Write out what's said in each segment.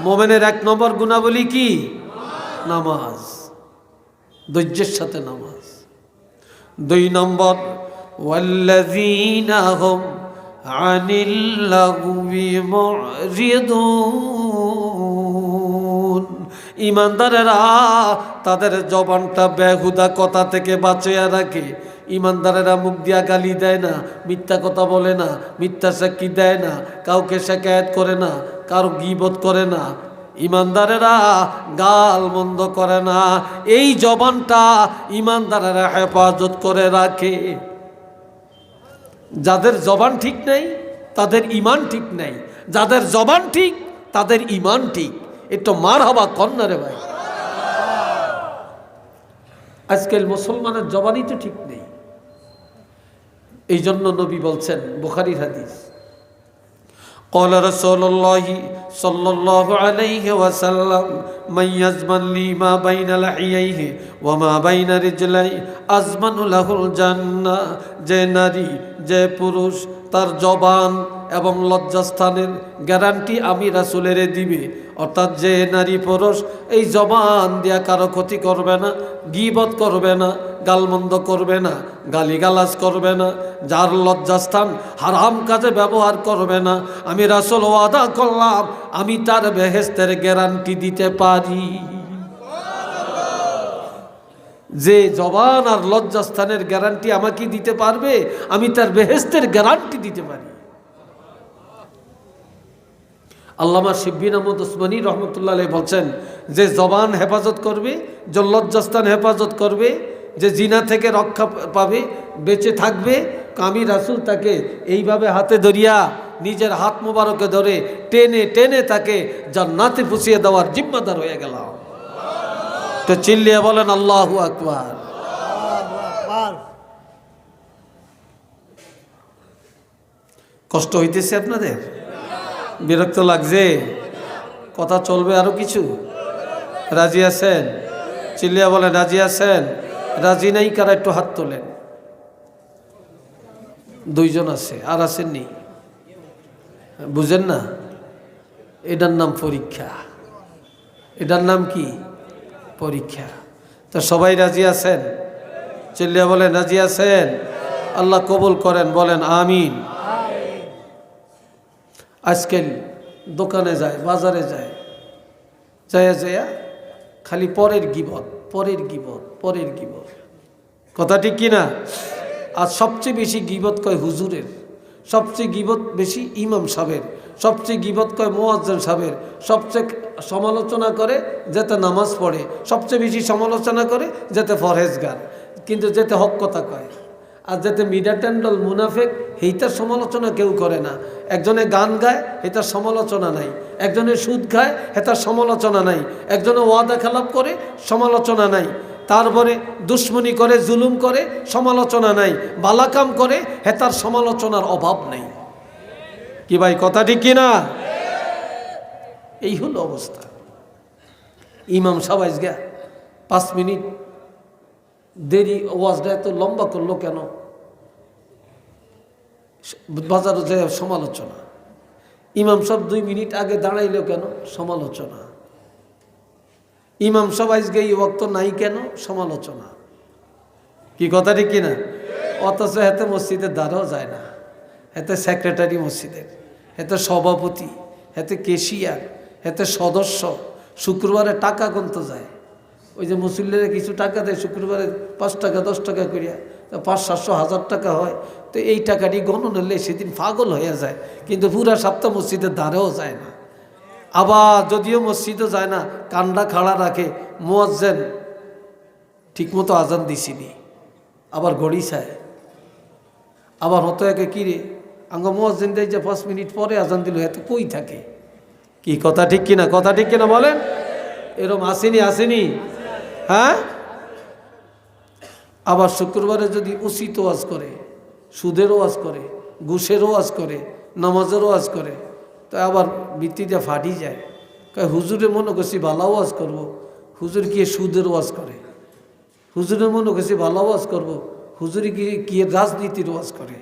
মোমেনের 1 নম্বর গুণাবলী কি? নামাজ, ধৈর্যের সাথে নামাজ। 2 নম্বর ওয়াল্লাযীনা হুম আনিল লাগবি মুরিদুন, ইমানদারেরা তাদের জবানটা বেহুদা কথা থেকে বাঁচিয়ে রাখে। ইমানদারেরা মুখ দিয়া গালি দেয় না, মিথ্যা কথা বলে না, মিথ্যা সাক্ষী দেয় না, কাউকে শিকায়েত করে না, কারো গীবত করে না, ইমানদারেরা গাল মন্দ করে না। এই জবানটা ইমানদারেরা হেফাজত করে রাখে। যাদের জবান ঠিক নাই তাদের ঈমান ঠিক নাই, যাদের জবান ঠিক তাদের ঈমান ঠিক। একটু মারহাবা কন্যা রে ভাই। আজকাল মুসলমানের জবানই তো ঠিক নেই। এই জন্য নবী বলছেন, বুখারীর হাদিস, قال رسول الله صلى الله عليه وسلم من يزمن لي ما بين لحييه وما بين رجليه أزمن له الجنة। যে নারী, যে পুরুষ তার জবান এবং লজ্জাস্থানের গ্যারান্টি আমি রাসূলের দিবে। অর্থাৎ যে নারী পুরুষ এই জবান দিয়া কারো ক্ষতি করবে না, গীবত করবে না, গালমন্দ করবে না, গালিগালাজ করবে না, যার লজ্জাস্থান হারাম কাজে ব্যবহার করবে না, আমি রাসূল ওয়াদা করলাম আমি তার বেহেশতের গ্যারান্টি দিতে পারি। যে জবান আর লজ্জাস্থানের গ্যারান্টি আমাকে দিতে পারবে, আমি তার বেহেশতের গ্যারান্টি দিতে পারি। আল্লামা শিববিন আহমদ উসমানী রহমতুল্লাহ আলাইহি বলছেন, যে জবান হেফাজত করবে, যে লজ্জাস্থান হেফাজত করবে, যে জিনা থেকে রক্ষা পাবে, বেঁচে থাকবে, আমি রাসূল তাকে এইভাবে হাতে ধরিয়া নিজের হাত মোবারকে ধরে টেনে টেনে তাকে জান্নাতে পৌঁছিয়ে দেওয়ার জিম্মাদার হয়ে গেলাম। তো চিল্লিয়ে বলেন আল্লাহু আকবার। কষ্ট হইতেছে আপনাদের? বিরক্ত লাগছে? কথা চলবে আরো কিছু? রাজি আছেন? চিল্লিয়া বলেন রাজি আছেন? রাজি নাই কারা একটু হাত তোলেন। 2 জন আছে, আর আসেননি? বুঝেন না? এটার নাম পরীক্ষা। এটার নাম কি? পরীক্ষা। তো সবাই রাজি আছেন? চিল্লিয়া বলেন রাজি আছেন? আল্লাহ কবুল করেন, বলেন আমিন। আজকাল দোকানে যায়, বাজারে যায়, যায় খালি পরের গীবত, পরের গীবত, পরের গীবত। কথা ঠিক কিনা? আর সবচেয়ে বেশি গীবত কয় হুজুরের, সবচেয়ে গীবত বেশি ইমাম সাহেবের, সবচেয়ে গীবত কয় মুয়াজ্জিন সাহেবের, সবচেয়ে সমালোচনা করে যেতে নামাজ পড়ে, সবচেয়ে বেশি সমালোচনা করে যেতে ফরহেজগার, কিন্তু যেতে হক কথা কয়। আর যেতে মিডাটেন্ডল মুনাফেক, সেইটার সমালোচনা কেউ করে না। একজনে গান গায়, এটার সমালোচনা নাই। একজনে সুদ খায়, এটার সমালোচনা নাই। একজনে ওয়াদা খেলাপ করে, সমালোচনা নাই। তারপরে দুশ্মনী করে, জুলুম করে, সমালোচনা নাই। বালাকাম করে, হেতার সমালোচনার অভাব নেই। কি ভাই কথা ঠিক কিনা? এই হলো অবস্থা। ইমাম সাহেব আজকে 5 মিনিট দেরি, ওয়াজটা এত লম্বা করলো কেন? বাজারে যায় সমালোচনা। ইমাম সাহেব 2 মিনিট আগে দাঁড়াইলো কেন? সমালোচনা। ইমাম সাহেব আজকে এই ওয়াক্ত নাই কেন? সমালোচনা। কি কথা ঠিক কিনা? অথচ হেতে মসজিদের দ্বারাও যায় না, হেতে সেক্রেটারি মসজিদের, হেতে সভাপতি, হেতে কেশিয়ার, হেতে সদস্য, শুক্রবারে টাকা গুনতে যায়। ওই যে মুসল্লিরা কিছু টাকা দেয় শুক্রবারে, 5 টাকা 10 টাকা করিয়া, 500, 700, 1000 টাকা হয়। তো এই টাকাটি গণন হলে সেদিন পাগল হয়ে যায়, কিন্তু পুরা সপ্তাহ মসজিদের দ্বারেও যায় না। আবার যদিও মসজিদও যায় না, কান্ডা খাড়া রাখে, মুয়াজ্জিন ঠিকমতো আজান দিছিনি, আবার ঘড়ি চায়। আবার হতো একে কিরে আঙ্গ মুয়াজ্জিন দেয় যে 5 মিনিট পরে আজান দিল, এত কই থাকে? কি কথা ঠিক কিনা? কথা ঠিক কিনা বলেন? এরকম আসেনি? আসেনি? হ্যাঁ। আবার শুক্রবারে যদি উচিত ওয়াজ করে, সুদের ওয়াজ করে, ঘুষের ওয়াজ করে, নামাজের ওয়াজ করে, তো আবার বৃত্তিতে ফাটি যায়। হুজুরে মনে করছি ভালো ওয়াজ করবো, হুজুর কি সুদের ওয়াজ করে। হুজুরে মনে করছি ভালো ওয়াজ করবো, হুজুরে কি রাজনীতির ওয়াজ করে।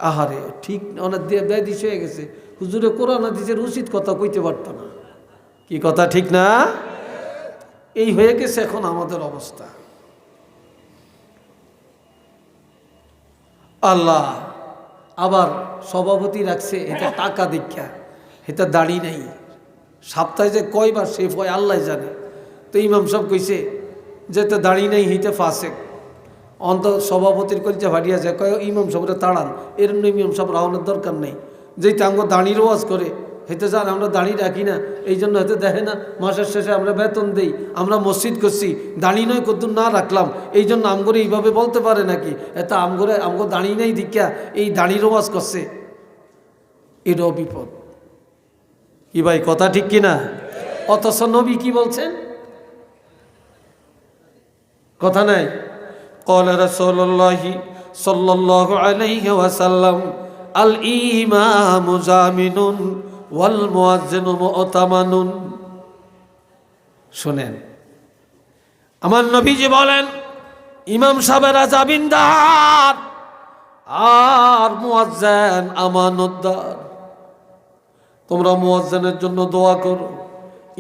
আহারে ঠিক অনেক ব্যদিশ হয়ে গেছে। হুজুরে কোরআন হাদিসের উচিত কথা কইতে পারত না, কি কথা ঠিক না? এই হয়ে গেছে এখন আমাদের অবস্থা। আল্লাহ আবার সভাপতি রাখছে, এটা টাকা দীক্ষা, এটা দাড়ি নাই, সপ্তাহে যে কয়বার শেফ হয় আল্লাহ জানে। তো ইমাম সাহেব কইছে যে তো দাড়ি নাই, হিতে ফাঁসে অন্ত সভাপতির কলিজা ভাটিয়া যায়, কয় ইমাম সাহেবরা তাড়ান, এরম ইমাম সাহেব রাওয়ানোর দরকার নেই। যেইটা আমরা দাঁড়ির ওয়াজ করে হেতে যান, আমরা দাঁড়িয়ে রাখি না, এই জন্য হেতে দেখে না মাসের শেষে আমরা বেতন দেই, আমরা মসজিদ করছি, দাঁড়ি নয় কদ্দুর না রাখলাম, এই জন্য আমগরে এইভাবে বলতে পারে নাকি এত আমগো দাঁড়িয়ে নাই দীক্ষা এই দাঁড়ির ওয়াজ করছে, এটাও বিপদ। কি ভাই কথা ঠিক কিনা? অথচ নবী কি বলছেন? কথা নাই। قال رسول الله صلى الله عليه وسلم الإمام زامن والمؤذن مؤتمن। শুনেন, আমার নবীজি বলেন ইমাম সাহেবেরা জামিনদার আর মুয়াজ্জিন আমানতদার। তোমরা মুয়াজ্জিনের জন্য দোয়া করো,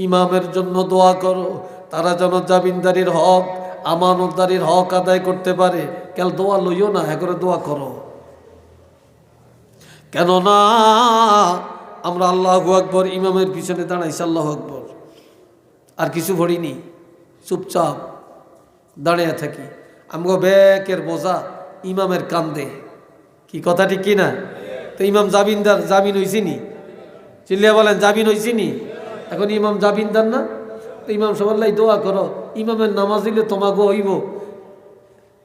ইমামের জন্য দোয়া করো, তারা যেন জামিনদারির হক আমানতদারির হক আদায় করতে পারে। কেন দোয়া লইও না, হ্যাঁ করে দোয়া করো। কেননা আমরা আল্লাহু আকবার ইমামের পিছনে দাঁড়াইছি, আল্লাহু আকবার, আর কিছু ভরিনি, চুপচাপ দাঁড়িয়ে থাকি। আমগো ব্যাকের বোঝা ইমামের কান্দে। কি কথা ঠিক কিনা? তো ইমাম জামিনদার, জামিন হইছিনি? চিল্লিয়া বলেন জামিন হইছিনি? এখন ইমাম জামিনদার না? তো ইমাম সবাল্লাই দোয়া করো, ইমামের নামাজ দিলে তোমাকে হইব,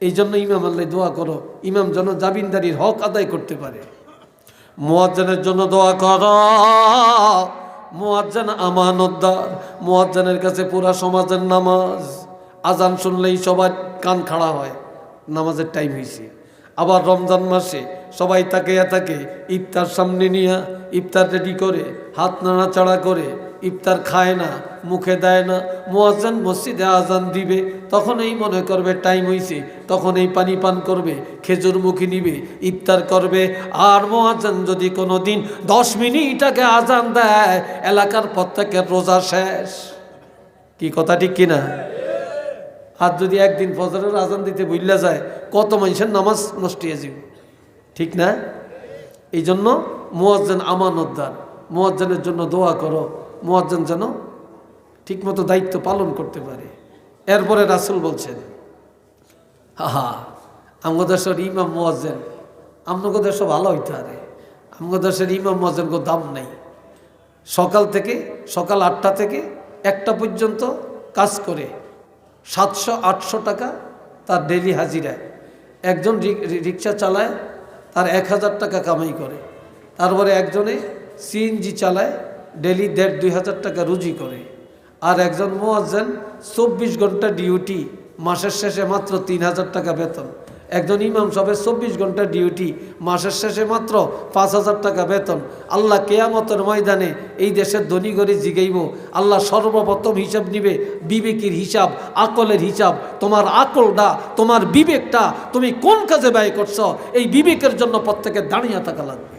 এই জন্য ইমাম আল্লাহ দোয়া করো, ইমাম যেন জামিনদারির হক আদায় করতে পারে। মুয়াজ্জিনের জন্য দোয়া করো, মুয়াজ্জিন আমানতদার, মুয়াজ্জিনের কাছে পুরা সমাজের নামাজ। আজান শুনলেই সবার কান খাড়া হয়, নামাজের টাইম হয়েছে। আবার রমজান মাসে সবাই তাকিয়ে থাকে, ইফতার সামনে নিয়ে ইফতার রেডি করে হাত নাড়াচাড়া করে, ইফতার খায় না, মুখে দেয় না। মুয়াজ্জিন মসজিদে আজান দিবে, তখনই মনে করবে টাইম হয়েছে, তখনই পানি পান করবে, খেজুর মুখে নিবে, ইফতার করবে। আর মুয়াজ্জিন যদি কোনো দিন 10 মিনিট আগে আজান দেয়, এলাকার প্রত্যেকের রোজা শেষ। কি কথা ঠিক কিনা? আর যদি একদিন ফজরের আজান দিতে ভুলে যায়, কত মানুষের নামাজ নষ্ট হয়ে যাবে, ঠিক না? এই জন্য মুয়াজ্জিন আমানতদার, মুয়াজ্জিনের জন্য দোয়া করো, মুয়াজ্জিন যেন ঠিকমতো দায়িত্ব পালন করতে পারে। এরপরে রাসূল বলছেন, আমগো দেশের ইমাম মুয়াজ্জিন, আমগো দেশে ভালো হইতে পারে, আমগো দেশের ইমাম মুয়াজ্জিন কোনো দাম নাই। সকাল 8টা থেকে 1টা পর্যন্ত কাজ করে 700-800 টাকা তার ডেলি হাজিরা। একজন রিক্সা চালায়, তার 1000 টাকা কামাই করে। তারপরে একজনে সিএনজি চালায়, ডেলি 1.5-2 হাজার টাকা রুজি করে। আর একজন মুয়াজ্জিন 24 ঘন্টা ডিউটি, মাসের শেষে মাত্র 3000 টাকা বেতন। একজন ইমাম সাহেবের 24 ঘন্টা ডিউটি, মাসের শেষে মাত্র 5000 টাকা বেতন। আল্লাহ কিয়ামতের ময়দানে এই দেশের ধনী গরী জিগাইব, আল্লাহ সর্বপ্রথম হিসাব নিবে বিবেকের হিসাব, আকলের হিসাব। তোমার আকলটা, তোমার বিবেকটা তুমি কোন কাজে ব্যয় করছো, এই বিবেকের জন্য প্রত্যেকে দাঁড়িয়ে থাকা লাগবে।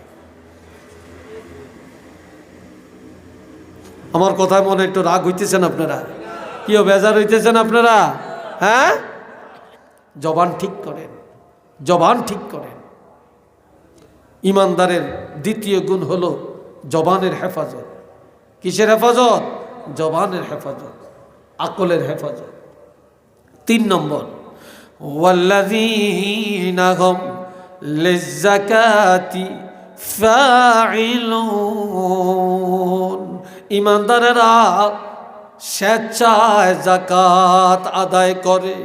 আমার কথায় মনে একটু রাগ হইতেছেন আপনারা? কেউ বেজার হইতেছেন আপনারা? হ্যাঁ, জবান ঠিক করেন, জবান ঠিক করেন। ইমানদারের দ্বিতীয় গুণ হলো জবানের হেফাজত। কিসের হেফাজত? জবানের হেফাজত, আকলের হেফাজত। 3 নম্বর, ওয়াল্লাযীনা হুম লিয-যাকাতি ফাঈলুন। ইমানদারেরা স্বেচ্ছায় যাকাত আদায় করে,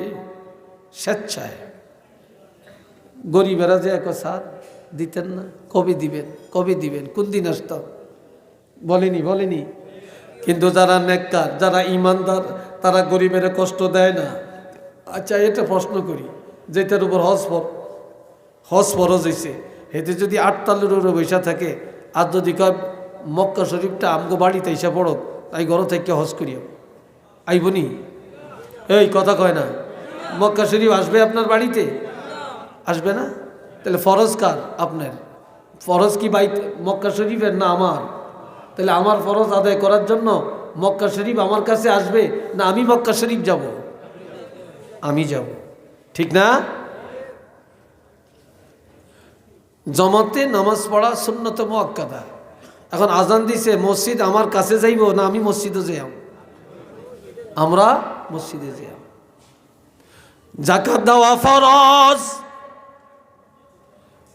স্বেচ্ছায়। গরিবেরা যে এক সাথ দিতেন না, কবে দিবেন, কবে দিবেন, কোন দিন আসতাম, বলেনি। কিন্তু যারা নেককার, যারা ইমানদার, তারা গরিবের কষ্ট দেয় না। আচ্ছা, এটা প্রশ্ন করি, যেটার উপর হজ ফরজ হয়েছে, এতে যদি 8 তালের উপরে বৈশা থাকে, আর যদি কয় মক্কা শরীফটা আমগো বাড়িতে এসে পড়ো, তাই ঘর থেকে হজ করিও, আইবনি? এই কথা কয় না। মক্কা শরীফ আসবে আপনার বাড়িতে? আসবে না। তাহলে ফরজ কার? আপনার। ফরজ কি মক্কা শরীফের না আমার? তাহলে আমার ফরজ আদায় করার জন্য মক্কা শরীফ আমার কাছে আসবে না আমি মক্কা শরীফ যাব? আমি যাব, ঠিক না? জমাতে নামাজ পড়া সুন্নতে মুআক্কাদা। এখন আজান দিছে, মসজিদ আমার কাছে যাইব না আমি মসজিদে যাইব? আমরা মসজিদে যাই। যাকাত দেওয়া ফরজ।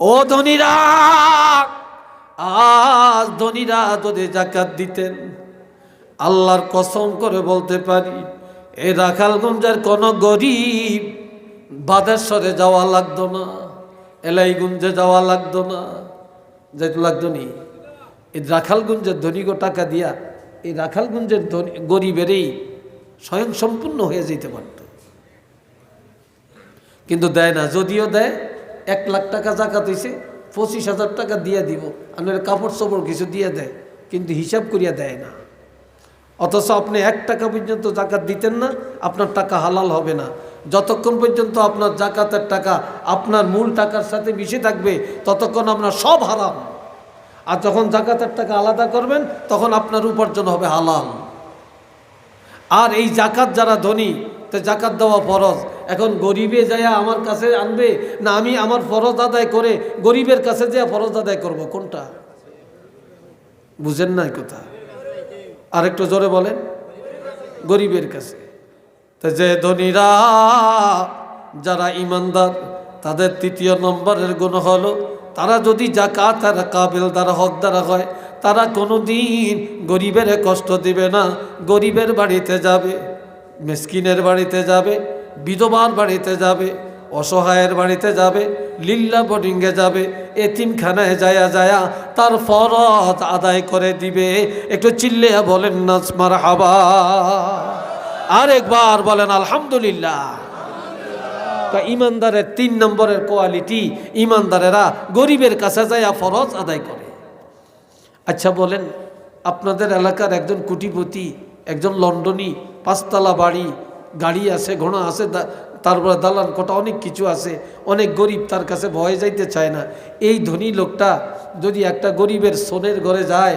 ও ধনীরা, আজ ধনীরা যদি যাকাত দিতেন, আল্লাহর কসম করে বলতে পারি এই রাখালগঞ্জের কোন গরিব বাদেশ্বরে যাওয়া লাগতো না, এলাইগঞ্জে যাওয়া লাগতো না, যাইতে লাগতো নি। এই রাখালগঞ্জের ধনীগো টাকা দিয়া এই রাখালগঞ্জের গরিবেরই স্বয়ং সম্পূর্ণ হয়ে যেতে পারত, কিন্তু দেয় না। যদিও দেয় 1 লাখ টাকা যাকাত হয়েছে, 25,000 টাকা দিয়ে দিব, আপনার কাপড় চোপড় কিছু দিয়ে দেয়, কিন্তু হিসাব করিয়া দেয় না। অথচ আপনি 1 টাকা পর্যন্ত যাকাত দিতেন না, আপনার টাকা হালাল হবে না। যতক্ষণ পর্যন্ত আপনার যাকাতের টাকা আপনার মূল টাকার সাথে মিশে থাকবে ততক্ষণ আপনার সব হারাম। আর যখন যাকাতের টাকা আলাদা করবেন তখন আপনার উপার্জন হবে হালাল। আর এই যাকাত যারা ধনী, তো যাকাত দেওয়া ফরজ। এখন গরিবে যায় আমার কাছে আনবে না আমি আমার ফরজ আদায় করে গরিবের কাছে যায় ফরজ আদায় করব? কোনটা? বুঝেন না কথা? আরেকটু জোরে বলেন। গরিবের কাছে। তো যে ধনীরা যারা ইমানদার তাদের 3য় নম্বরের গুণ হলো তারা যদি যাকাতের কাবিল দ্বারা হকদার হয়, তারা কোনোদিন গরিবের কষ্ট দিবে না। গরিবের বাড়িতে যাবে, মিসকিনের বাড়িতে যাবে, বিধবার বাড়িতে যাবে, অসহায়ের বাড়িতে যাবে, লিল্লা বোর্ডিংয়ে যাবে, এতিমখানায় যায়া যায়া তার ফরজ আদায় করে দিবে। একটু চিল্লিয়া বলেন না মারহাবা, আরেকবার বলেন আলহামদুলিল্লাহ। ইমানদারের 3 নম্বরের কোয়ালিটি, ইমানদারেরা গরিবের কাছে যায়া ফরজ আদায় করে। আচ্ছা বলেন, আপনাদের এলাকার একজন কোটিপতি, একজন লন্ডনী, 5 তলা বাড়ি, গাড়ি আছে, ঘোড়া আছে, তারপরে দালান কোটা অনেক কিছু আছে, অনেক গরিব, তার কাছে ভয়ে যাইতে চায় না। এই ধনী লোকটা যদি একটা গরিবের সোনের ঘরে যায়,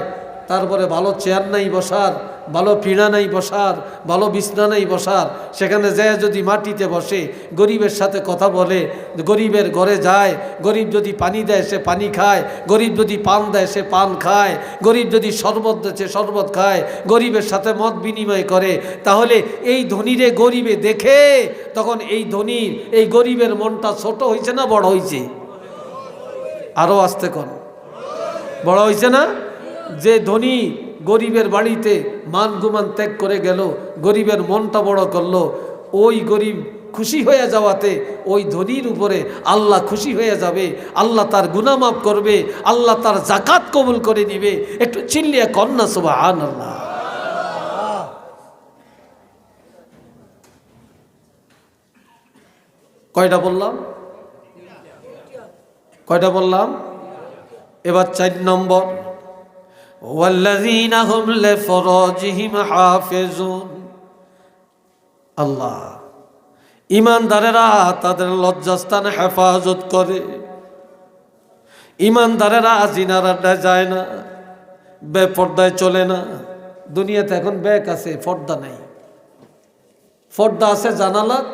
তারপরে ভালো চেয়ার নাই বসার, ভালো পিঁড়া নাই বসার, ভালো বিছনা নাই বসার, সেখানে যায় যদি মাটিতে বসে গরিবের সাথে কথা বলে, গরিবের ঘরে যায়, গরিব যদি পানি দেয় সে পানি খায়, গরিব যদি পান দেয় সে পান খায়, গরিব যদি শরবত দেয় সে শরবত খায়, গরিবের সাথে মত বিনিময় করে, তাহলে এই ধনীরে গরিবে দেখে তখন এই ধনীর এই গরিবের মনটা ছোট হয়েছে না বড় হয়েছে? আরো আসতে কোন বড় হয়েছে না? যে ধনী গরিবের বাড়িতে মান গুমান ত্যাগ করে গেল, গরিবের মনটা বড় করলো, ওই গরিব খুশি হয়ে যাওয়াতে ওই ধনীর উপরে আল্লাহ খুশি হয়ে যাবে, আল্লাহ তার গুনাহ মাফ করবে, আল্লাহ তার যাকাত কবুল করে নিবে। একটু চিল্লিয়া কন্যা সুবহানাল্লাহ। কয়টা বললাম? কয়টা বললাম? এবার 4 নম্বর, ওয়াল্লাযীনা হুম লিফুরুজিহিম হাফিজুন। আল্লাহ, ইমানদারেরা তাদের লজ্জাস্থান হেফাজত করে। ইমানদারেরা জিনার আড্ডায় যায় না, বেপর্দায় চলে না। দুনিয়াতে এখন ব্যাগ আছে, পর্দা নাই। পর্দা আছে জানালাত,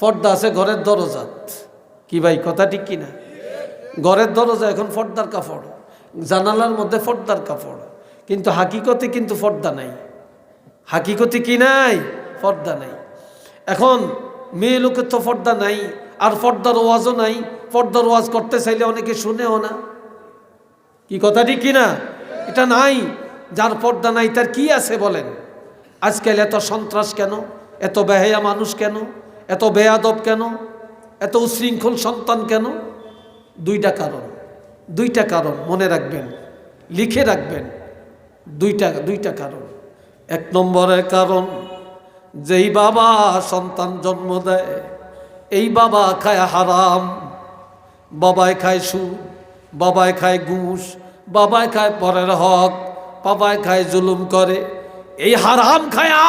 পর্দা আছে ঘরের দরজাত। কি ভাই কথা ঠিক কিনা? ঘরের দরজা এখন পর্দার কাপড়, জানালার মধ্যে পর্দার কাপড়, কিন্তু হাকিকতে কিন্তু পর্দা নাই। হাকিকতে কি নাই? পর্দা নাই। এখন মেয়ে লোকের তো পর্দা নাই, আর পর্দার ওয়াজও নাই। পর্দার ওয়াজ করতে চাইলে অনেকে শুনেও না। কি কথা ঠিক কিনা? এটা নাই। যার পর্দা নাই তার কি আছে বলেন? আজকাল এত সন্ত্রাস কেন? এত বেহায়া মানুষ কেন? এত বেয়াদব কেন? এত উশৃঙ্খল সন্তান কেন? 2টা কারণ। 2টা কারণ মনে রাখবেন, লিখে রাখবেন। 2টা কারণ। 1 নম্বরের কারণ, যেই বাবা সন্তান জন্ম দেয় এই বাবা খায় হারাম, বাবায় খায় সুদ, বাবায় খায় ঘুষ, বাবায় খায় পরের হক, বাবায় খায় জুলুম করে। এই হারাম খায়া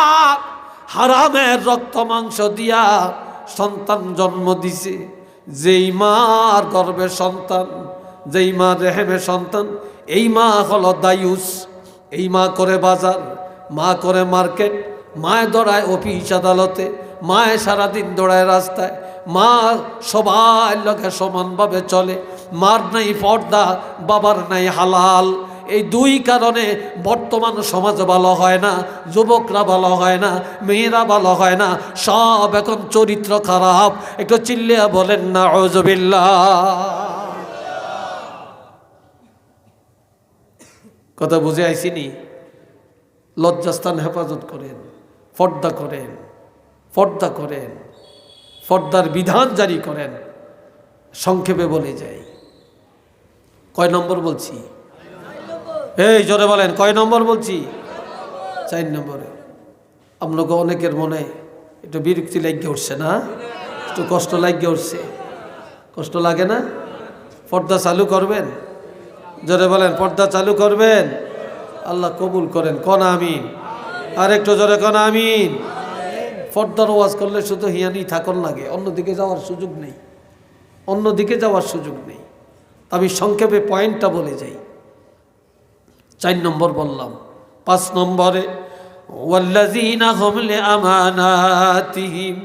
হারামের রক্ত মাংস দিয়া সন্তান জন্ম দিছে। যেই মার গর্ভে সন্তান, যেই মা রেহেমে সন্তান, এই মা হলো দায়ুস। এই মা করে বাজার, মা করে মার্কেট, মায় দৌড়ায় অফিস আদালতে, মায় সারাদিন দৌড়ায় রাস্তায়, মা সবার লোকে সমানভাবে চলে। মার নাই পর্দা, বাবার নাই হালাল। এই দুই কারণে বর্তমান সমাজ ভালো হয় না, যুবকরা ভালো হয় না, মেয়েরা ভালো হয় না, সব এখন চরিত্র খারাপ। একটু চিল্লিয়া বলেন না আউযুবিল্লাহ। কথা বুঝে আইসিনি? লজ্জাস্থান হেফাজত করেন, পর্দা করেন, পর্দা করেন, পর্দার বিধান জারি করেন। সংক্ষেপে বলে যাই, কয় নম্বর বলছি? এই জোরে বলেন, কয় নম্বর বলছি? 4 নম্বরে। আপনাকে অনেকের মনে একটু বিরক্তি লাগিয়ে উঠছে না? একটু কষ্ট লাগিয়ে উঠছে? কষ্ট লাগে না? পর্দা চালু করবেন? জোরে বলেন, পর্দা চালু করবেন? আল্লাহ কবুল করেন, কন আমিন। আর একটু জোরে কন আমিন। পর্দার ওয়াজ করলে শুধু হিয়ানি থাকন লাগে, অন্যদিকে যাওয়ার সুযোগ নেই, অন্যদিকে যাওয়ার সুযোগ নেই। আমি সংক্ষেপে পয়েন্টটা বলে যাই। 4 নম্বর বললাম। 5 নম্বরে ওয়াল্লাযীনা হুম লিআমানাতিহিম,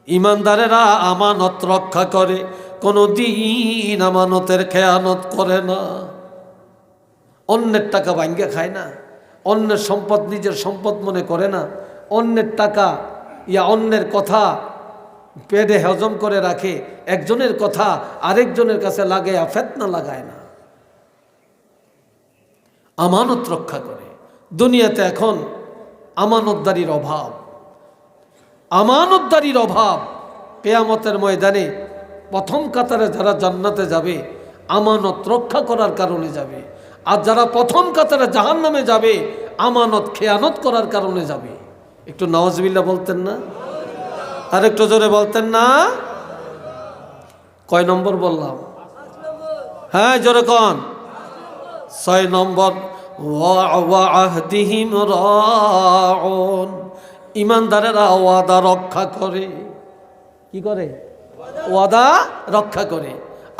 ঈমানদারেরা আমানত রক্ষা করে, কোনো দিন আমানতের খেয়ানত করে না। অন্যের টাকা ভাঙ্গে খায় না, অন্যের সম্পদ নিজের সম্পদ মনে করে না, অন্যের টাকা অন্যের কথা পেটে হজম করে রাখে, একজনের কথা আরেকজনের কাছে লাগায়া ফেতনা লাগায় না, আমানত রক্ষা করে। দুনিয়াতে এখন আমানতদারির অভাব, আমানতদারির অভাব। কিয়ামতের ময়দানে প্রথম কাতারে যারা জান্নাতে যাবে আমানত রক্ষা করার কারণে যাবে, আর যারা প্রথম কাতারে জাহান্নামে যাবে আমানত খেয়ানত করার কারণে যাবে। একটু নাউজুবিল্লাহ বলতেন না? আর একটু জোরে বলতেন না? কয় নম্বর বললাম? হ্যাঁ জোরে কন। 6 নম্বর ওয়া'আহদিহিম রাউন, ঈমানদারেরা ওয়াদা রক্ষা করে। কি করে? ওয়াদা রক্ষা করে।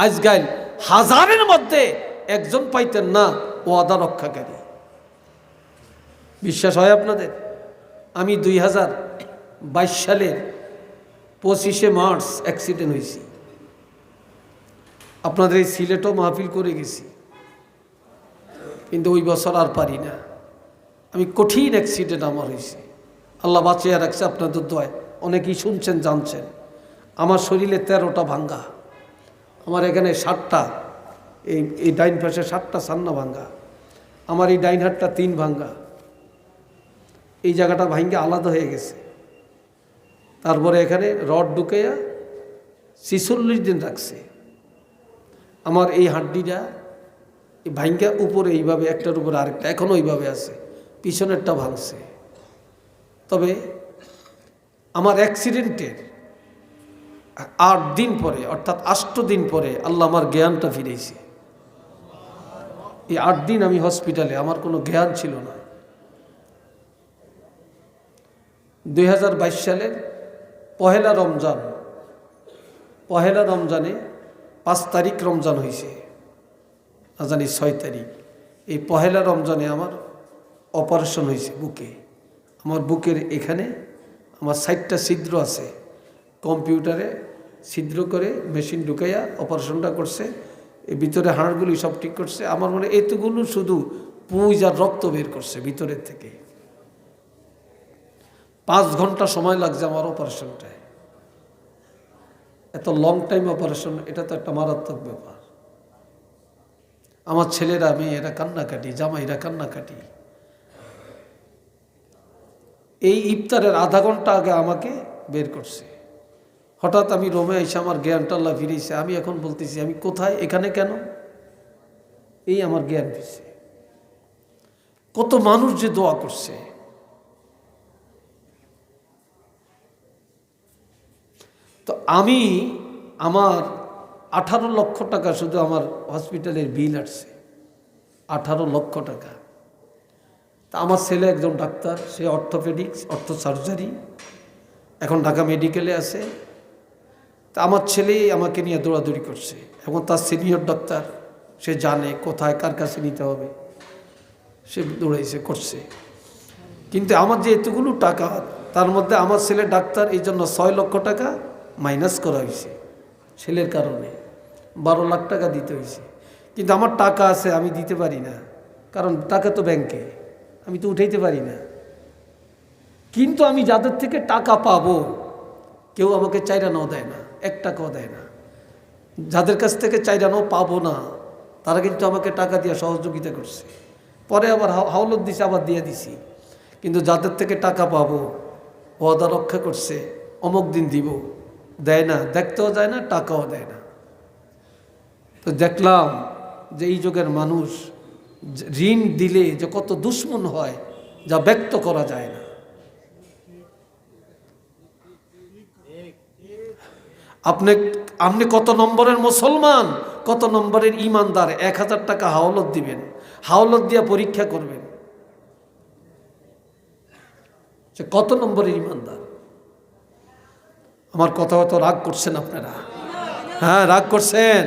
আজকাল হাজারের মধ্যে একজন পাইতেন না ওয়াদা রক্ষাকারী। বিশ্বাস হয় আপনাদের? আমি 2022 সালের 25শে মার্চ অ্যাক্সিডেন্ট হয়েছি। আপনাদের এই সিলেটও মাহফিল করে গেছি, কিন্তু ওই বছর আর পারি না। আমি কঠিন অ্যাক্সিডেন্ট আমার হয়েছে, আল্লাহ বাঁচিয়ে রাখছে আপনাদের দোয়ায়। অনেকেই শুনছেন জানছেন। আমার শরীরে 13টা ভাঙ্গা, আমার এখানে 7টা, এই ডাইন পাশে 7টা সান্না ভাঙ্গা, আমার এই ডাইন হাতটা 3 ভাঙ্গা, এই জায়গাটা ভাঙ্গে আলাদা হয়ে গেছে। তারপরে এখানে রড ঢুকাইয়া 46 দিন রাখছে। আমার এই হাড্ডিটা এই ভাঙ্গা উপরে এইভাবে একটার উপরে আরেকটা এখনও ওইভাবে আছে, পিছনেরটা ভাঙছে। তবে আমার অ্যাক্সিডেন্টের 8 দিন পরে, অর্থাৎ 8 দিন পরে আল্লাহ আমার জ্ঞানটা ফিরেছে। এই 8 দিন আমি হসপিটালে, আমার কোনো জ্ঞান ছিল না। 2022 সালের পহেলা রমজানে 5 তারিখ রমজান হয়েছে, না জানি 6 তারিখ। এই পহেলা রমজানে আমার অপারেশন হয়েছে বুকে। আমার বুকের এখানে আমার 60টা ছিদ্র আছে, কম্পিউটারে ছিদ্র করে মেশিন ঢুকাইয়া অপারেশনটা করছে। এই ভিতরে হাড়গুলি সব ঠিক করছে। আমার মনে এতগুলো শুধু পুঁজ আর রক্ত বের করছে ভিতরের থেকে। 5 ঘন্টা সময় লাগছে আমার অপারেশনটায়। এত লং টাইম অপারেশন, এটা তো একটা মারাত্মক ব্যাপার। আমার ছেলেরা, মেয়েরা কান্নাকাটি, জামাইরা কান্নাকাটি। এই ইফতারের আধা ঘন্টা আগে আমাকে বের করছে। হঠাৎ আমি রোমে এসে আমার জ্ঞানটা আল্লাহ ফিরেছে। আমি এখন বলতেছি আমি কোথায়, এখানে কেন? এই আমার জ্ঞান ফিরছে। কত মানুষ যে দোয়া করছে। তো আমার 18 লক্ষ টাকা শুধু আমার হসপিটালের বিল আসছে, 18 লক্ষ টাকা। তা আমার ছেলে একজন ডাক্তার, সে অর্থোপেডিক্স, সার্জারি, এখন ঢাকা মেডিকেলে আছে। তা আমার ছেলেই আমাকে নিয়ে দৌড়াদৌড়ি করছে, এবং তার সিনিয়র ডাক্তার, সে জানে কোথায় কার কাছে নিতে হবে, সে দৌড়াইছে করছে। কিন্তু আমার যে এতগুলো টাকা, তার মধ্যে আমার ছেলে ডাক্তার, এই জন্য 6 লক্ষ টাকা মাইনাস করা হয়েছে ছেলের কারণে, 12 লাখ টাকা দিতে হয়েছে। কিন্তু আমার টাকা আছে, আমি দিতে পারি না, কারণ টাকা তো ব্যাংকে, আমি তো উঠাইতে পারি না। কিন্তু আমি যাদের থেকে টাকা পাবো, কেউ আমাকে চাইরানাও দেয় না, 1 টাকাও দেয় না। যাদের কাছ থেকে চাইরানাও পাবো না, তারা কিন্তু আমাকে টাকা দিয়ে সহযোগিতা করছে, পরে আবার হাওলত দিছে, আবার দিয়ে দিছি। কিন্তু যাদের থেকে টাকা পাবো, ওয়াদা রক্ষা করছে, অমুক দিন দিব, দেয় না, দেখতেও যায় না, টাকাও দেয় না। তো দেখলাম যে এই যুগের মানুষ ঋণ দিলে যে কত দুশ্মন হয়, যা ব্যক্ত করা যায় না। আপনি কত নম্বরের মুসলমান, কত নম্বরের ইমানদার, 1000 টাকা হাওলত দিবেন, হাওলত দিয়ে পরীক্ষা করবেন যে কত নম্বরের ইমানদার। আমার কথা হয়তো রাগ করছেন আপনারা, হ্যাঁ রাগ করছেন।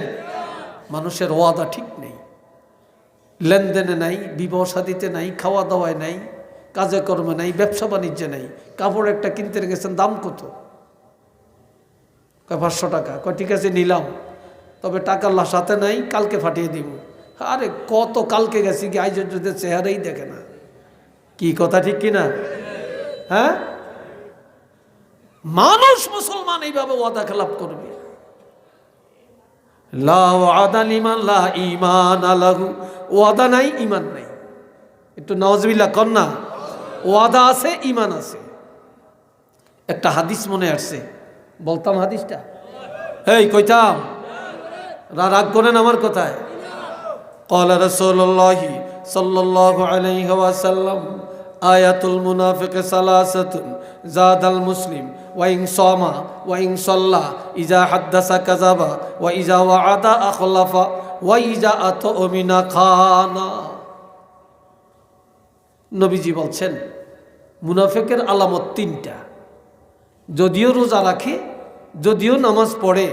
মানুষের ওয়াদা ঠিক নেই, লেনদেনে নাই, বিবাহ শাদীতে নাই, খাওয়া দাওয়ায় নাই, কাজে কর্মে নাই, ব্যবসা বাণিজ্যে নাই। কাপড় একটা কিনতে গেছেন, দাম কত? 500 টাকা। ঠিক আছে নিলাম, তবে টাকা সাথে নাই, কালকে ফাটিয়ে দিব। আরে কত কালকে গেছি কি, আজ চেহারাই দেখে না। কি কথা ঠিক কিনা? হ্যাঁ, মানুষ মুসলমান এইভাবে ওয়াদা খেলাপ করবে। লা ওয়াদা লিমান লা ঈমান লাহু, ওয়াদা নাই, ঈমান নাই। একটু নাউজুবিল্লাহ কর না। ওয়াদা আছে, ঈমান আছে। একটা হাদিস মনে আসছে, বলতাম হাদিসটা? এই কইতাম, রাগ করেন আমার কথায়? ক্বালা রাসূলুল্লাহি সাল্লাল্লাহু আলাইহি ওয়াসাল্লাম, আয়াতুল মুনাফিক সালাসাতুন জাদাল মুসলিম ওয়া ইন সামা ওয়া ইন সাল্লা ইজা হাদাসা কাযাবা ওয়া ইজা ওয়াআদা আখলাফা ওয়া ইজা আতমিনা খানা। নবীজি বলছেন মুনাফিকের আলামত 3টা। যদিও রোজা রাখে, যদিও নামাজ পড়ে,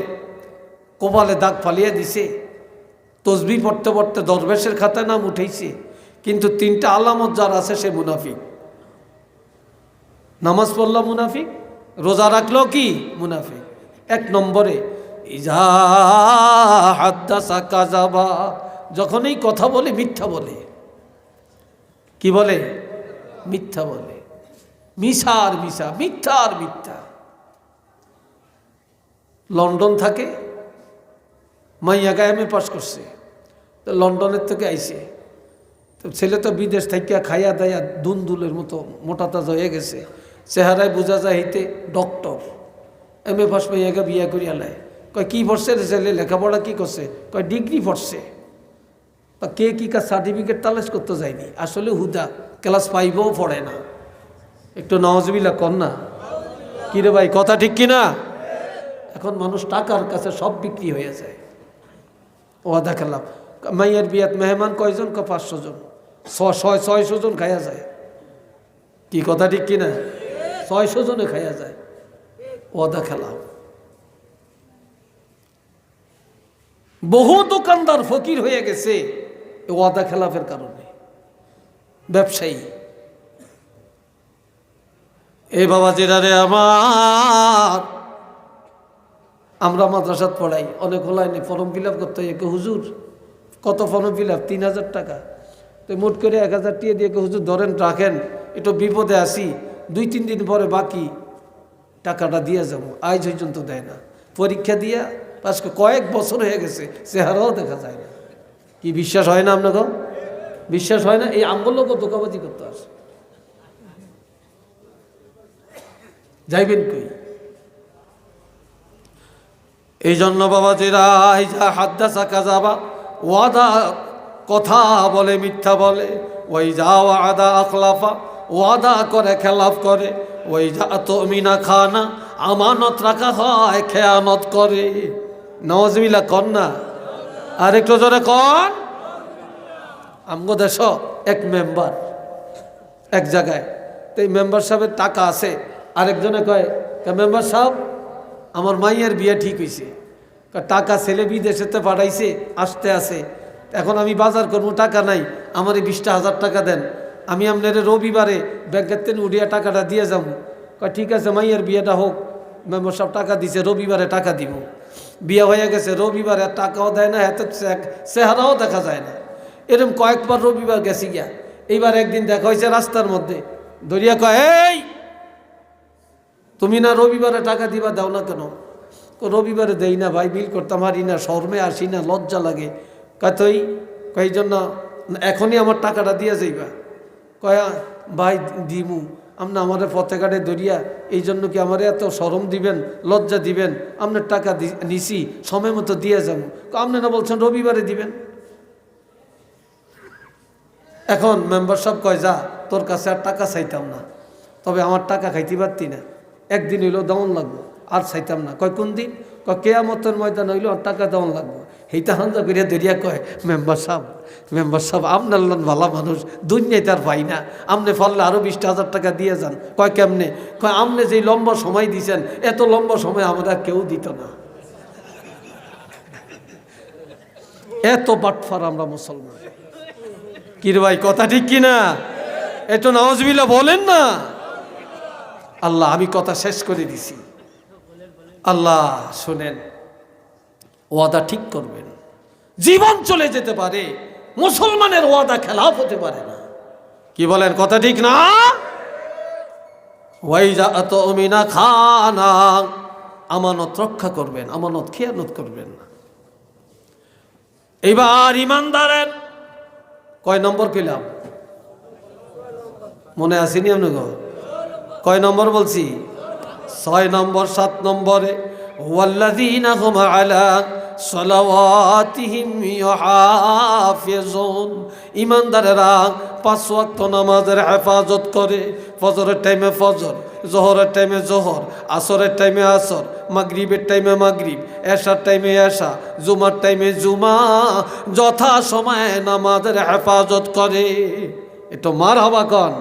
কপালে দাগ ফালিয়ে দিছে, তসবিহ পড়তে পড়তে দরবেশের খাতায় নাম উঠেছে, কিন্তু 3টা আলামত যার আছে সে মুনাফিক। নামাজ পড়লো মুনাফিক, রোজা রাখলো কি মুনাফিক। 1 নম্বরে ইজা হাদাসা কাযাবা, যখনই কথা বলে মিথ্যা বলে। কি বলে? মিথ্যা বলে। মিশা আর মিশা, মিথ্যা আর মিথ্যা। লন্ডন থাকে, মাইয়া গায়ে পাস করছে, তো লন্ডনের থেকে আইছে, তো ছেলে তো বিদেশ থেকে খাইয়া দাইয়া দুনদুলের মতো মোটা তাজা হয়ে গেছে, চেহারায় বোঝা যায় হইতে ডক্টর। MA পাস মাইয়াকে বিয়া করিয়া লাই। কয় কি পড়ছে রে ছেলে, লেখাপড়া কি করছে? কয় ডিগ্রি পড়ছে। তা কে কি কাজ সার্টিফিকেট তালাশ করতে যায়নি, আসলে হুদা ক্লাস 5ও পড়ে না। একটু নাউজুবিল্লাহ কর না। কিরে ভাই, কথা ঠিক কিনা? এখন মানুষ টাকার কাছে সব বিক্রি হয়ে যায়। ওয়াদা খেলাম। মাইয়ের বিয়াত মেহমান কয়জন? 500 জন, 600 জন খাইয়া যায়। কি কথা ঠিক কিনা? 600 জনে খাইয়া যায়। ওয়াদা খেলাম। বহু দোকানদার ফকির হয়ে গেছে ওয়াদা খেলাফের কারণে, ব্যবসায়ী। এ বাবা জিরারে আমার, আমরা মাদ্রাসাত পড়াই, অনেক হলাইনি ফর্ম ফিল আপ করতে হয়। হুজুর কত ফর্ম ফিল আপ? 3000 টাকা। তো মোট করে 1000 টাকা দিয়ে হুজুর ধরেন রাখেন, একটু বিপদে আসি, 2-3 দিন পরে বাকি টাকাটা দিয়ে যাবো। আজ পর্যন্ত দেয় না। পরীক্ষা দিয়া পাস কয়েক বছর হয়ে গেছে, চেহারাও দেখা যায় না। কি বিশ্বাস হয় না আপনাকে? বিশ্বাস হয় না? এই আমগুলোকে ধোকাবাজি করতে আসে। যাইবেন কই? এই জন্য বাবাজিরা, ইজা হাদাসা কাযাবা, ওয়াদা কথা বলে মিথ্যা বলে, ওই যা ওয়াদা আখলাফা, ওয়াদা করে খেলাফ করে, ওই যা আতমিনা খানা, আমানত রাখা হয় খেয়ানত করে। নাউজুবিল্লাহ কর না। আর একটু জোরে কর। আমগো দেশ এক মেম্বার এক জায়গায়, তো এই মেম্বার সাহেবের টাকা আছে। আরেকজনে কয়, মেম্বার সাহেব আমার মাইয়ের বিয়ে ঠিক হয়েছে, টাকা ছেলে বিদেশেতে পাঠাইছে, আসতে আছে, এখন আমি বাজার করবো, টাকা নাই, আমার এই 20,000 টাকা দেন। আমি আপনার রবিবারে ব্যাংকের থেকে উড়িয়া টাকাটা দিয়ে যাব। কয় ঠিক আছে, মাইয়ের বিয়েটা হোক, মেম্বার সব টাকা দিছে, রবিবারে টাকা দিব। বিয়ে হয়ে গেছে, রবিবারে টাকাও দেয় না, এত চেহারাও দেখা যায় না। এরকম কয়েকবার রবিবার গেছি গিয়া। এইবার একদিন দেখা হয়েছে রাস্তার মধ্যে, ধরিয়া কয়, এই তুমি না রবিবারে টাকা দিবা, দাও না কেন? রবিবারে দেই না ভাই, বিল করতে পারি না, শর্মে আসি না, লজ্জা লাগে। কয় তুই কয় জন্য এখনই আমার টাকাটা দিয়ে যাইবা? কয়া ভাই দিমু, আপনি আমার পথে ঘাটে ধরিয়া এই জন্য কি আমার এত শরম দিবেন, লজ্জা দিবেন? আপনার টাকা নিছি, সময় মতো দিয়ে যাবো। আপনারা বলছেন রবিবারে দিবেন। এখন মেম্বার সব কয়, যা, তোর কাছে আর টাকা চাইতাম না, তবে আমার টাকা খাইতে পারতি না, একদিন হইলেও দেওয়ান লাগবো, আর চাইতাম না। কয় কোন দিন? কয় কেয়ামতের ময়দান হইলো আর টাকা দেওয়ান লাগবো। সেইটা হান্দা করিয়া ধরিয়া কয়, মেম্বার সাহেব আপনার লোন ভালো মানুষ, দুনিয়ায় তার পাই না, আপনি ফললে আরও 20,000 টাকা দিয়ে যান। কয় কেমনে? কয় আপনি যেই লম্বা সময় দিয়েছেন, এত লম্বা সময় আমরা কেউ দিত না। এত বাটফার আমরা মুসলমান। কি রে ভাই, কথা ঠিক কিনা? এত নাউজুবিল্লাহ বলেন না। আল্লাহ, আমি কথা শেষ করে দিছি। আল্লাহ শুনেন, ওয়াদা ঠিক করবেন। জীবন চলে যেতে পারে, মুসলমানের ওয়াদা খেলাফ হতে পারে না। কি বলেন, কথা ঠিক না? ওয়াইজা আতুমিনা খানা, আমানত রক্ষা করবেন, আমানত খেয়ানত করবেন না। এবার ইমানদারের কয় নম্বর পেলাম? মনে আসেনি আপনাকে? কয় নম্বর বলছি? 6 নম্বর। 7 নম্বরে ওয়াল্লাযীনা হুম আলা সালাওয়াতিহিম ইউহাফিজুন, ইমানদারেরা 5 ওয়াক্ত নামাজের হেফাজত করে। ফজরের টাইমে ফজর, জোহরের টাইমে জোহর, আসরের টাইমে আসর, মাগরিবের টাইমে মাগরিব, এশার টাইমে এশা, জুমার টাইমে জুমা, যথা সময়ে নামাজের হেফাজত করে। একটু মারহাবা কন,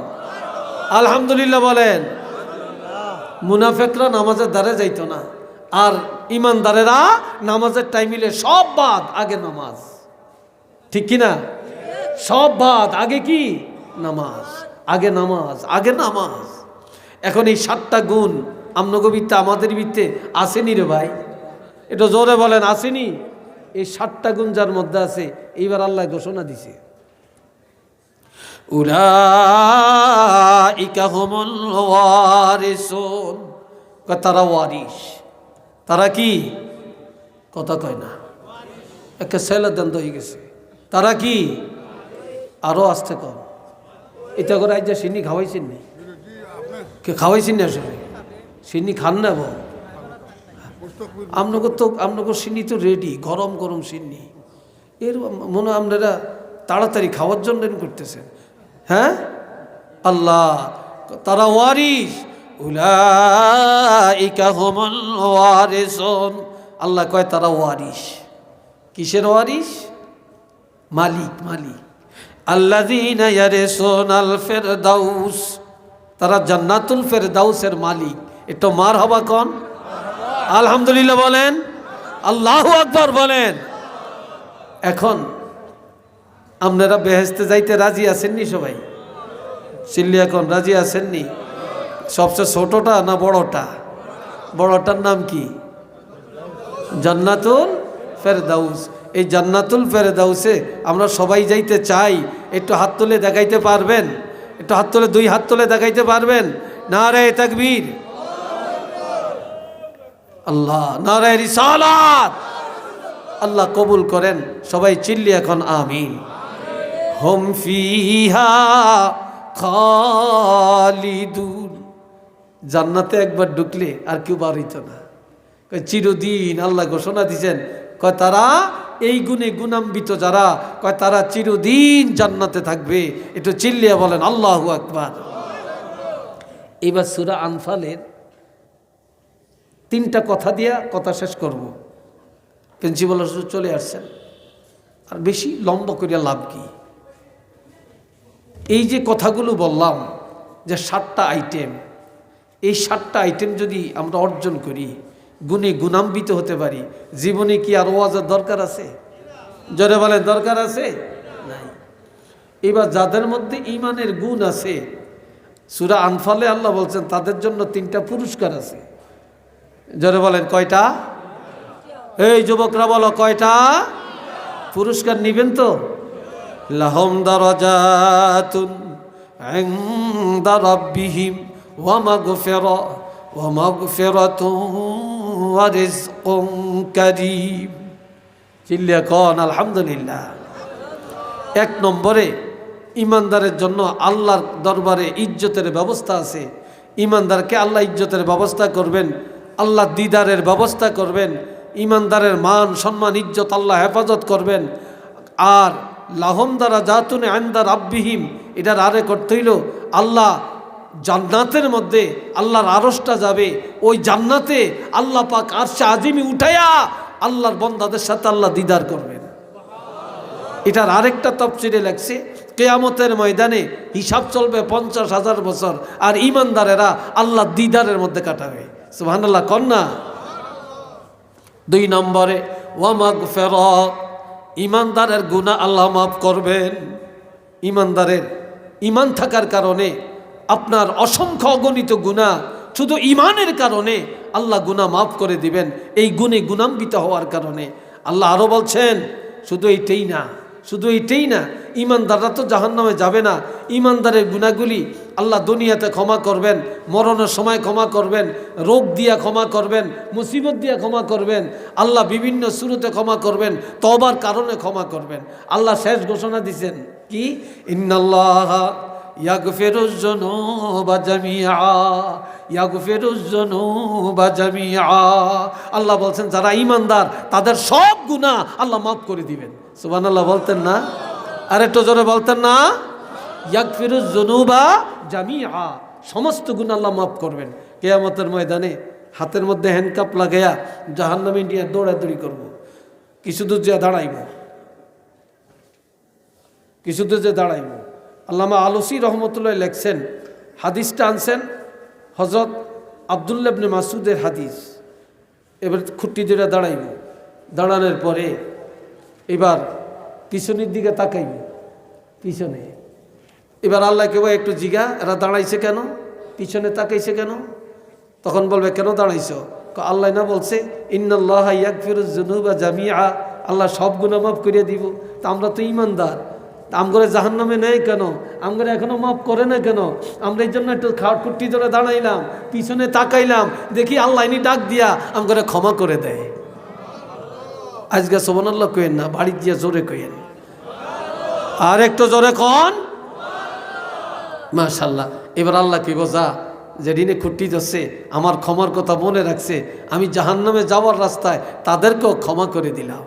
আলহামদুলিল্লাহ বলেন। মুনাফিকরা নামাজের দ্বারে যাইতো না, আর ইমানদারেরা নামাজের টাইমিলে সব বাদ, আগে নামাজ। ঠিক কিনা? সব বাদ, আগে কি? নামাজ। আগে নামাজ, আগে নামাজ। এখন এই 7টা গুণ আমনগো বিত্তে, আমাদের বিত্তে আসেনি রে ভাই? এটা জোরে বলেন, আসেনি? এই 7টা গুণ যার মধ্যে আছে, এইবার আল্লাহ ঘোষণা দিছে, উলাইকা হুমুল ওয়ারিসুন, তারা ওয়ারিস। তারা কি? কথা কয় না, একটা ছেলে দেন হয়ে গেছে। তারা কি? আরো আসতে কম। এটা করে আজ সিন্নি খাওয়াইছেন নি? কে খাওয়াইছেন না? আসলে সিন্নি খান না বল? আপনাকে সিন্নি তো রেডি, গরম গরম সিন্নি। এর মনে হয় আপনারা তাড়াতাড়ি খাওয়ার জন্য করতেছেন। হ্যাঁ, আল্লাহ, তারা ওয়ারিস। উলাইকা হুমুল ওয়ারিসুন, আল্লাহ কয় তারা ওয়ারিস। কিসের ওয়ারিস? মালিক। আল্লাযীনা ইয়ারিসুনাল ফিরদাউস, তারা জান্নাতুল ফিরদাউসের মালিক। একটু মারহাবা কোন, আলহামদুলিল্লাহ বলেন, আল্লাহু আকবার বলেন। এখন আপনারা বেহেশতে যাইতে রাজি আছেননি সবাই? চিল্লি এখন রাজি আছেননি? সবচেয়ে ছোটটা না বড়টা? বড়টার নাম কি? জান্নাতুল ফেরদাউস। এই জান্নাতুল ফেরদাউসে আমরা সবাই যাইতে চাই। একটু হাত তুলে দেখাইতে পারবেন? একটু হাত তুলে, 2 হাত তুলে দেখাইতে পারবেন? নারে তাকবীর, আল্লাহ, নারে রিসালাত। আল্লাহ কবুল করেন। সবাই চিল্লি এখন আমিন। হুম ফিহা খালিদুন, জান্নাতে একবার ঢুকলে আর কেউ বার হইত না, চিরদিন। আল্লাহ ঘোষণা দিয়েছেন, কয় তারা এই গুণে গুণান্বিত যারা, কয় তারা চিরদিন জান্নাতে থাকবে। একটু চিল্লিয়া বলেন আল্লাহু আকবার। এবার সূরা আনফালের 3টা কথা দিয়া কথা শেষ করব। প্রিন্সিপাল চলে আসছেন, আর বেশি লম্বা করিয়া লাভ কি? এই যে কথাগুলো বললাম, যে 7টা আইটেম, এই 7টা আইটেম যদি আমরা অর্জন করি, গুণে গুণান্বিত হতে পারি, জীবনে কি আর ওয়াজের দরকার আছে? জোরে বলেন, দরকার আছে? নাই। এবার যাদের মধ্যে ইমানের গুণ আছে, সূরা আনফালে আল্লাহ বলছেন তাদের জন্য 3টা পুরস্কার আছে। জোরে বলেন কয়টা? এই যুবকরা বলো কয়টা? পুরস্কার নিবেন তো? লাহুম দারাজাতুন ইনদা রাব্বিহিম ওয়া মাগফিরাতুন ওয়া রিজকুন কারীম। চিল্লিয়া কোন আলহামদুলিল্লাহ। 1 নম্বরে ইমানদারের জন্য আল্লাহর দরবারে ইজ্জতের ব্যবস্থা আছে। ইমানদারকে আল্লাহ ইজ্জতের ব্যবস্থা করবেন, আল্লাহ দিদারের ব্যবস্থা করবেন, ইমানদারের মান সম্মান ইজ্জত আল্লাহ হেফাজত করবেন। আর লাহুম দারাজাতুন ইনদা রাব্বিহিম, এটার আরে করতে হইল আল্লাহ জান্নাতের মধ্যে আল্লাহর আরশটা যাবে, ওই জান্নাতে আল্লাহ পাক আরশে আজিমি উঠাইয়া আল্লাহর বান্দাদের সাথে আল্লাহ দিদার করবেন। এটার আরেকটা তাফসীরে লেখছে কিয়ামতের ময়দানে হিসাব চলবে 50,000 বছর, আর ইমানদারেরা আল্লাহ দিদারের মধ্যে কাটাবে। সুবহানাল্লাহ কন্যা। 2 নম্বরে ওয়া মাগফিরাত, ইমানদারের গুনাহ আল্লাহ মাফ করবেন। ইমানদারের ইমান থাকার কারণে আপনার অসংখ্য অগণিত গুনাহ শুধু ইমানের কারণে আল্লাহ গুনাহ মাফ করে দিবেন। এই গুণে গুণান্বিত হওয়ার কারণে আল্লাহ আরও বলছেন শুধু এইটাই না, ইমানদাররা তো জাহান্নামে যাবে না, ইমানদারের গুনাহগুলি আল্লাহ দুনিয়াতে ক্ষমা করবেন, মরণের সময় ক্ষমা করবেন, রোগ দিয়া ক্ষমা করবেন, মুসিবত দিয়া ক্ষমা করবেন, আল্লাহ বিভিন্ন শুরুতে ক্ষমা করবেন, তওবার কারণে ক্ষমা করবেন। আল্লাহ শেষ ঘোষণা দিয়েছেন কি? ইন্নাল্লাহ ইয়াগফিরুজ যুনুবা জামিআ, ইয়াগফিরুজ যুনুবা জামিআ। আল্লাহ বলছেন যারা ঈমানদার তাদের সব গুনাহ আল্লাহ মাফ করে দিবেন। সুবহানাল্লাহ বলতেন না? আর একটু জোরে বলতেন না? ইয়াগফিরুজ যুনুবা জামিআ, সমস্ত গুনাহ আল্লাহ মাফ করবেন। কিয়ামতের ময়দানে হাতের মধ্যে হ্যান্ডকাপ লাগাইয়া জাহান্নামে নিয়ে দৌড়াদৌড়ি করব। কিছু দূর যে দাঁড়াইব। আল্লামা আলুসি রহমতুল্লাহ লেখছেন, হাদিসটা আনছেন হযরত আব্দুল্লাহ ইবনে মাসউদের হাদিস। এবার খুঁটি ধরে দাঁড়াইব, দাঁড়ানোর পরে এবার পিছনের দিকে তাকাইব, পিছনে। এবার আল্লাহকে বলে একটু জিগা এরা দাঁড়াইছে কেন, পিছনে তাকাইছে কেন? তখন বলবে কেন দাঁড়াইছ? আল্লাহ না বলছে ইন্নাল্লাহ ইয়াগফিরুজ যুনুবা জামিআ, আল্লাহ সব গুনাহ মাফ করে দিব। তা আমরা তো ঈমানদার, আমগরে জাহান্নামে নেয় কেন? আমগরে এখনো মাফ করে না কেন? আমরা এই জন্য একটু খুঁটি ধরে দাঁড়াইলাম, পিছনে তাকাইলাম, দেখি আল্লাহ ইনি ডাক দিয়া আমগরে ক্ষমা করে দেয়। আজকে সুবহানাল্লাহ কইেন না, বাড়ি দিয়া জোরে কইেন, আর একটু জোরে কন মাশাআল্লাহ। এবার আল্লাহ কি বোঝা যে ঋণে খুঁটি যাচ্ছে, আমার ক্ষমার কথা মনে রাখছে, আমি জাহান্নামে যাওয়ার রাস্তায় তাদেরকেও ক্ষমা করে দিলাম।